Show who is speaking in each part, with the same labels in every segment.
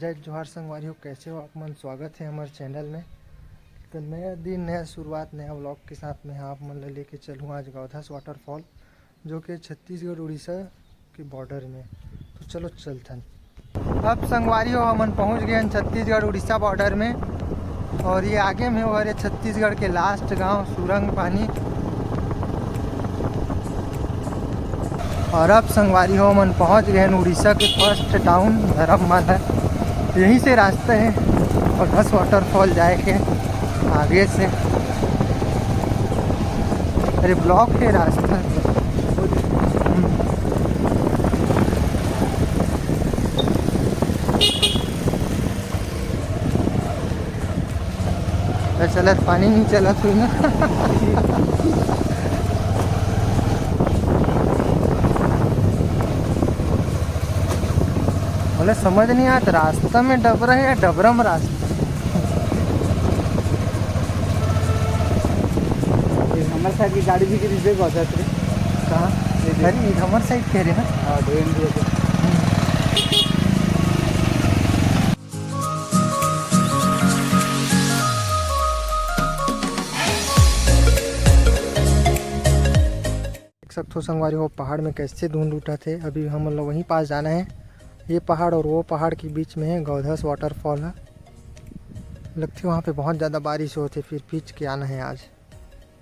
Speaker 1: जय जोहार संगवारी हो, कैसे हो आप मन। स्वागत है हमारे चैनल में। तो नया दिन, नया शुरुआत, नया व्लॉग के साथ में आप मन लेके चलूँ आज गौधस वाटरफॉल, जो कि छत्तीसगढ़ उड़ीसा के बॉर्डर में। तो चलो चलथन। अब संगवारी हो हमन पहुँच गए हैं छत्तीसगढ़ उड़ीसा बॉर्डर में, और ये आगे में हो रहे छत्तीसगढ़ के लास्ट गाँव सुरंग पानी। और अब संगवारी हो मन पहुंच गए हैं उड़ीसा के फर्स्ट टाउन धर्ममाला। यहीं से रास्ता है गौधस वाटरफॉल जाए के आगे से। अरे ब्लॉक है रास्ता। चलत पानी नहीं चलत हुई ना। बोले समझ नहीं आता रास्ता में डबरा है या डबरम रास्ता।
Speaker 2: हमारे साइड की गाड़ी भी गिरी देगा जाते
Speaker 1: कहाँ? अरे हमारे साइड कह रहे ना।
Speaker 2: हाँ ट्रेन भी है।
Speaker 1: देख सकते हो संगवारी हो पहाड़ में कैसे धुंध उठा थे। अभी हम लोग वहीं पास जाना है। ये पहाड़ और वो पहाड़ के बीच में है गौधस वाटरफॉल है। लगती है वहाँ पे बहुत ज़्यादा बारिश होती, फिर खींच के आना है आज।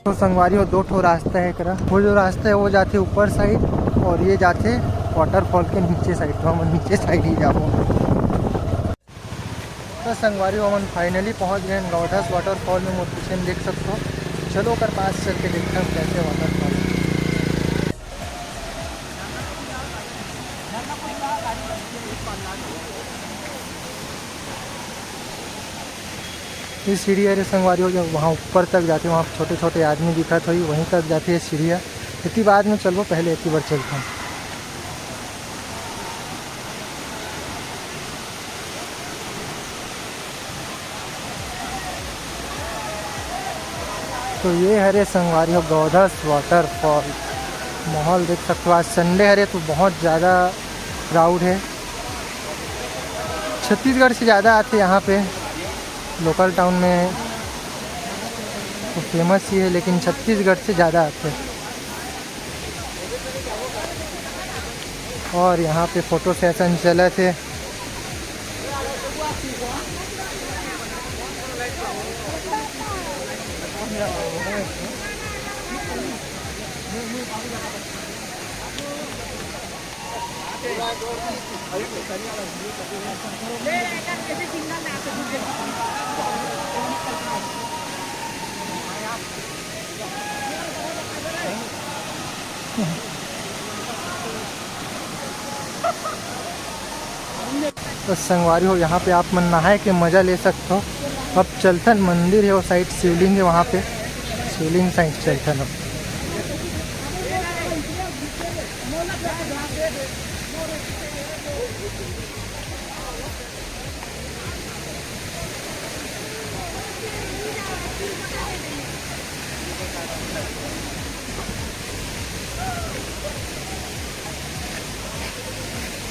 Speaker 1: तो संगवारी हो दो ठो रास्ता है करा। वो जो रास्ता है वो जाते ऊपर साइड, और ये जाते वाटरफॉल के नीचे साइड। तो हम नीचे साइड ही जाओ। तो संगवारी हो हम फाइनली पहुँच गए गौधस वाटरफॉल में। मुझे पीछे में देख सकते हो। चलो कर पास चल के देखते हैं कैसे वाटरफॉल। ये सीढ़ी है संगवारी हो, जब वहाँ ऊपर तक जाते हैं वहाँ छोटे छोटे आदमी दिखत हुई, वहीं तक जाते हैं सीढ़ियाँ। इतनी बाद में चलो, पहले इतनी बार चलता हूँ। तो ये हरे संगवारी हो गौधस वाटरफॉल। माहौल देख सकते हो। आज संडे हरे तो बहुत ज़्यादा क्राउड है। छत्तीसगढ़ से ज़्यादा आते यहाँ पे। लोकल टाउन में तो फेमस ही है, लेकिन छत्तीसगढ़ से ज़्यादा आते हैं। और यहाँ पे फ़ोटो सेशन चले थे। तो संगवारी हो यहाँ पे आप मन नहाए के मज़ा ले सकते हो। अब चलथन मंदिर है वो साइड, शिवलिंग है वहाँ पे। शिवलिंग साइड चलथन अब।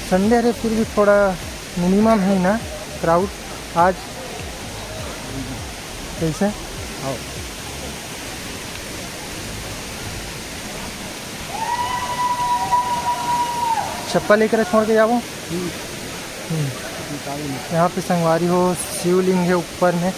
Speaker 1: संडे है फिर भी थोड़ा मिनिमम है ना क्राउड आज। कैसे आओ। चप्पल लेकर छोड़ के जाओ। यहाँ पे संगवारी हो शिवलिंग है ऊपर में।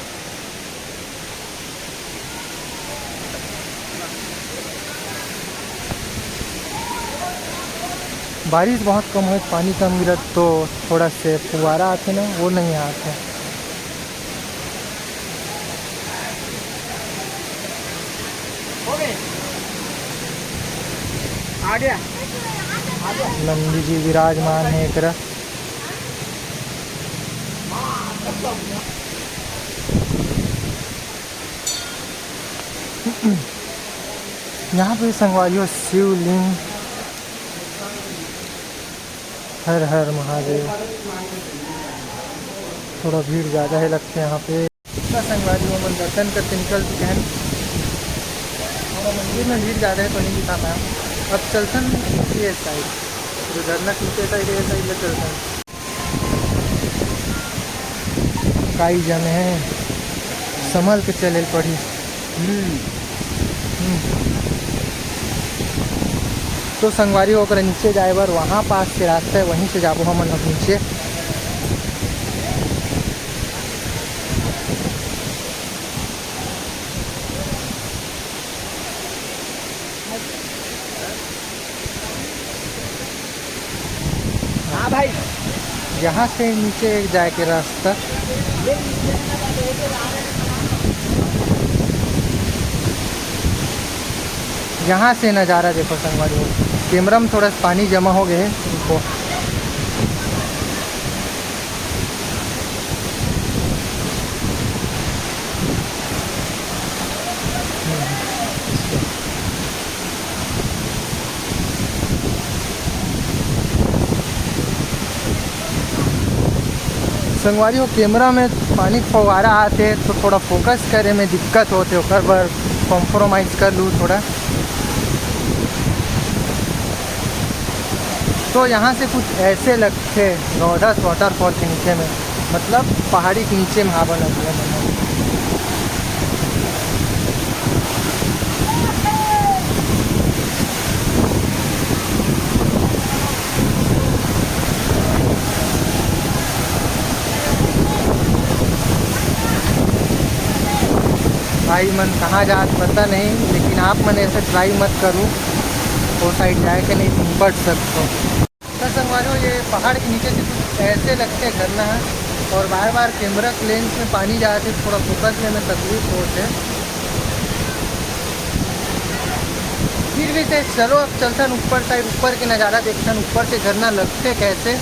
Speaker 1: बारिश बहुत कम है, पानी कम गिरा तो थोड़ा से फुहारा आते ना, वो नहीं आते।
Speaker 2: आ गया।
Speaker 1: नंदी जी विराजमान है एक। यहाँ पे संगवारी हो शिवलिंग। हर हर महादेव। थोड़ा भीड़ ज़्यादा है लगता है यहाँ पे। संगवारी हो मन दर्शन करके निकल चुके हैं। मंदिर में भीड़ ज़्यादा है तो नहीं दिखा पाया। अब चलथन ये साइड, जो झरना खींचे साइड ये साइड में चलथन। काई जमे हैं, संभल के चले पड़ी। तो संगवारी होकर नीचे जाए बर वहाँ पास से रास्ता है, वहीं से जाबो हम अब नीचे।
Speaker 2: हाँ भाई,
Speaker 1: यहाँ से नीचे जाए के रास्ता। यहाँ से नज़ारा देखो संगवारी हो। कैमरा में थोड़ा पानी जमा हो गए है उनको। संगवारी हो कैमरा में पानी फवारा आते तो थोड़ा फोकस करे में दिक्कत होते, ओकर बर कॉम्प्रोमाइज़ कर लूँ थोड़ा। तो यहाँ से कुछ ऐसे लगते गौधस वाटरफॉल के नीचे में, मतलब पहाड़ी के नीचे में हवा लगी है। भाई मन कहाँ जात पता नहीं, लेकिन आप मन ऐसे ट्राई मत करूँ, वो साइड जाए के नहीं तुम बढ़ सकते हो। तो संगवारी हो ये पहाड़ के नीचे से कुछ ऐसे लगते झरना है, और बार बार कैमरा के लेंस में पानी जाते थोड़ा फोकस में तकलीफ होते। फिर भी से चलो अब चलते ऊपर साइड, ऊपर के नज़ारा देखते ऊपर से झरना लगते कैसे।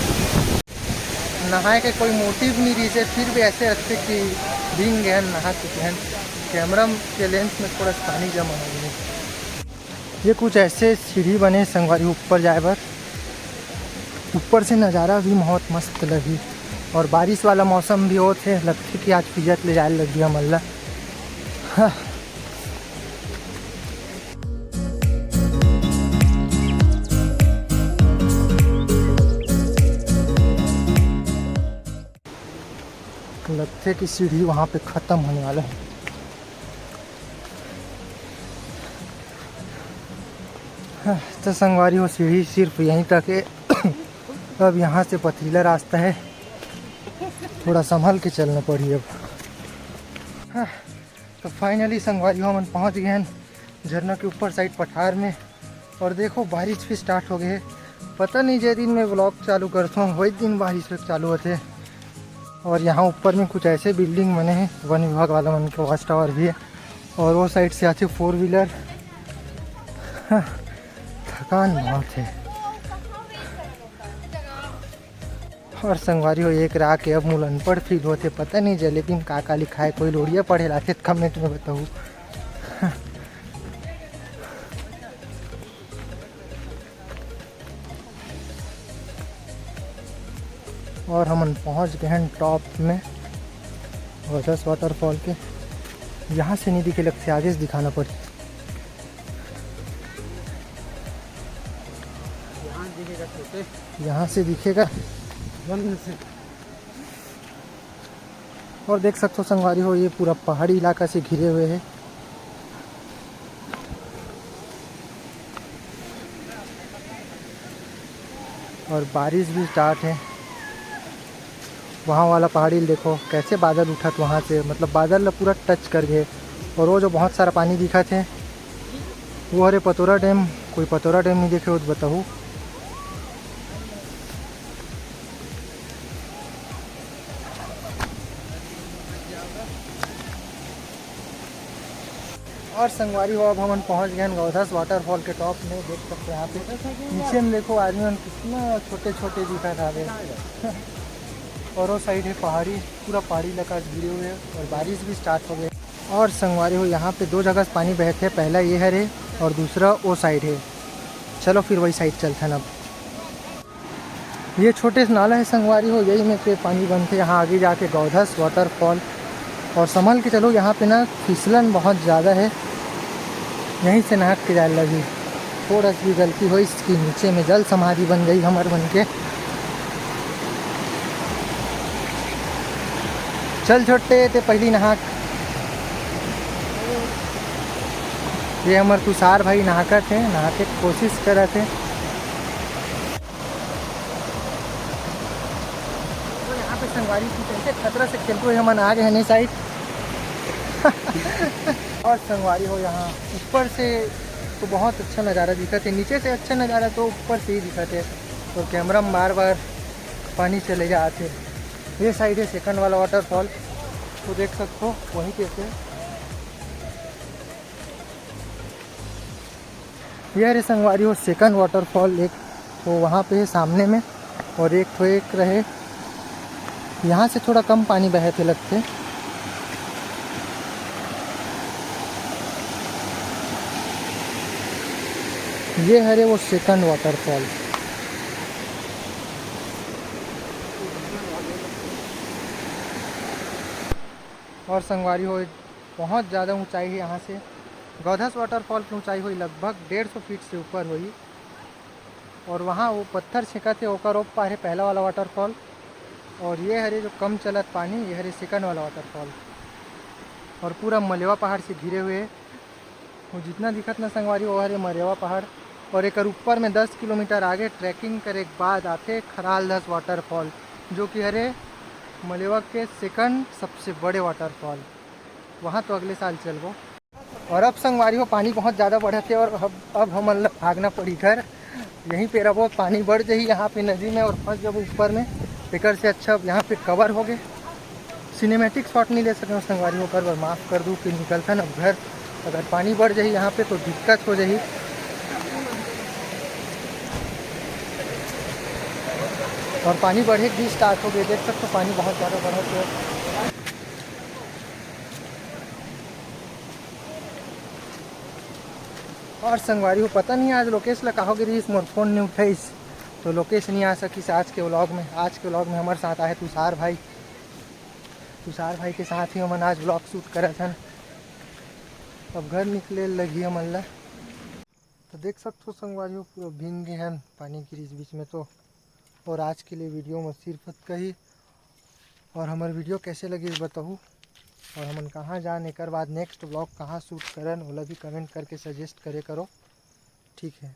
Speaker 1: नहाए के कोई मोटिव नहीं रही से, फिर भी ऐसे लगते कि दिन गए नहा चुके हैं। कैमरा के लेंस में थोड़ा पानी जमा हो गया। ये कुछ ऐसे सीढ़ी बने संगवारी ऊपर जाए बर। ऊपर से नज़ारा भी बहुत मस्त लगी, और बारिश वाला मौसम भी होते लगते कि आज पिजत ले जाए लगी हमला। हाँ। लगते कि सीढ़ी वहाँ पे ख़त्म होने वाला है। हाँ, तो संगवारी हो सीढ़ी सिर्फ यहीं तक है। अब यहाँ से पथरीला रास्ता है, थोड़ा संभल के चलना पड़ी अब। हाँ, तो फाइनली संगवारी हो हम पहुँच गए हैं झरना के ऊपर साइड पठार में। और देखो बारिश भी स्टार्ट हो गए है। पता नहीं जे दिन में व्लॉग चालू करता हूँ वही दिन बारिश भी चालू होते। और यहाँ ऊपर में कुछ ऐसे बिल्डिंग बने हैं, वन विभाग वाला मन के वॉच टावर भी है, और वो साइड से आते 4 व्हीलर। हाँ, थकान बहुत है। और संगवारी हो एक राह के अब मूल अनपढ़ फील होते, पता नहीं जे लेकिन का लिखा है, कोई लोड़िया पढ़े लाते कमेंट में बताऊँ। और हम पहुंच गए हैं टॉप में गौधस वाटरफॉल के। यहाँ से नहीं दिखे लगते, आगे से दिखाना पड़ी। यहाँ से दिखेगा से। और देख सकते हो संगवारी हो ये पूरा पहाड़ी इलाका से घिरे हुए है। और बारिश भी स्टार्ट है। वहाँ वाला पहाड़ी देखो कैसे बादल उठत वहाँ से, मतलब बादल पूरा टच कर गए। और वो जो बहुत सारा पानी दिखा थे वो हरे पतोरा डैम। कोई पतोरा डैम नहीं देखे हो तो बताओ। और संगवारी हो अब हम पहुँच गए गौधस वाटरफॉल के टॉप में। देख सकते हैं यहाँ पे नीचे में देखो आदमी कितना छोटे छोटे दिखा था। और वो साइड है पहाड़ी, पूरा पहाड़ी इलाका गिरे हुए है, और बारिश भी स्टार्ट हो गई। और संगवारी हो यहाँ पे 2 जगह से पानी बहते हैं, पहला ये है और दूसरा वो साइड है। चलो फिर वही साइड चलते हैं अब। ये छोटे से नाला है संगवारी हो, यही में पे पानी बनते। यहाँ आगे जाके गौधस वाटरफॉल। और संभल के चलो, यहाँ पे ना फिसलन बहुत ज़्यादा है, यहीं से नाक के जाने लगी। थोड़ा सी भी गलती हुई इसकी नीचे में जल समाधि बन गई हमारे बन के। चल छोटे ते पहली नहा। ये हमार तुषार भाई नहाकर थे, नहा के कोशिश कर रहे थे। तो यहाँ पे संगवारी की कैसे खतरा से खेलते हुए हम आ गए हैं साइड। और संगवारी हो यहाँ ऊपर से तो बहुत अच्छा नज़ारा दिखा थे, नीचे से अच्छा नज़ारा तो ऊपर से ही दिखा थे। और कैमरा में बार बार पानी चले जाते। ये साइड है सेकंड वाला वाटरफॉल, तो देख सकते हो वहीं कैसे। यह रे संगवारी हो सेकंड वाटरफॉल, एक तो वहाँ पे है सामने में और एक तो एक रहे यहाँ से थोड़ा कम पानी बहे थे लगते। ये है वो सेकंड वाटरफॉल। और संगवारी हो बहुत ज़्यादा ऊंचाई है यहाँ से। गौधस वाटरफॉल की ऊंचाई हुई लगभग 150 फीट से ऊपर हुई। और वहाँ वो पत्थर छिका थे ओकर ओप पार है पहला वाला वाटरफॉल। और ये हरे जो कम चलत पानी, ये हरे सेकंड वाला वाटरफॉल। और पूरा मलेवा पहाड़ से घिरे हुए वो जितना दिखत ना संगवारी वो हरे मलेवा पहाड़। और एक ऊपर में 10 किलोमीटर आगे ट्रैकिंग करे के बाद आते खरालधस वाटरफॉल, जो कि हरे मलेवा के सेकंड सबसे बड़े वाटरफॉल। वहाँ तो अगले साल चलबो। और अब संगवारी हो पानी बहुत ज़्यादा बढ़े थे और अब हम मतलब भागना पड़ी घर। यहीं पे रहो पानी बढ़ जाही यहाँ पे नदी में और फंस जब ऊपर में एक से अच्छा यहाँ पे कवर हो गए। सिनेमेटिक शॉट नहीं ले सके संगवारी हो पर माफ़ कर दूँ कि निकलता ना घर। अगर पानी बढ़ जाही यहाँ पे तो दिक्कत हो जाही। और पानी बढ़े भी स्टार्ट हो गए, देख सकते हो पानी बहुत ज़्यादा बढ़ा है। और संगवारी हो पता नहीं आज लोकेश ला कहो गिरी मोर फोन नहीं उठाईस, तो लोकेश नहीं आ सकीस आज के व्लॉग में। आज के व्लॉग में हमारे साथ आए तुषार भाई। तुषार भाई के साथ ही हमन आज व्लॉग शूट करे थे। अब घर निकले लगी हमन ला, तो देख सकते हो संगवारी हो पूरा भींग गए हैं पानी गिरी बीच में तो। और आज के लिए वीडियो में सिर्फ कही। और हमारे वीडियो कैसे लगी बताओ। और हमन कहाँ जान एक बाद नेक्स्ट ब्लॉग कहाँ शूट करन ओला भी कमेंट करके सजेस्ट करे करो। ठीक है।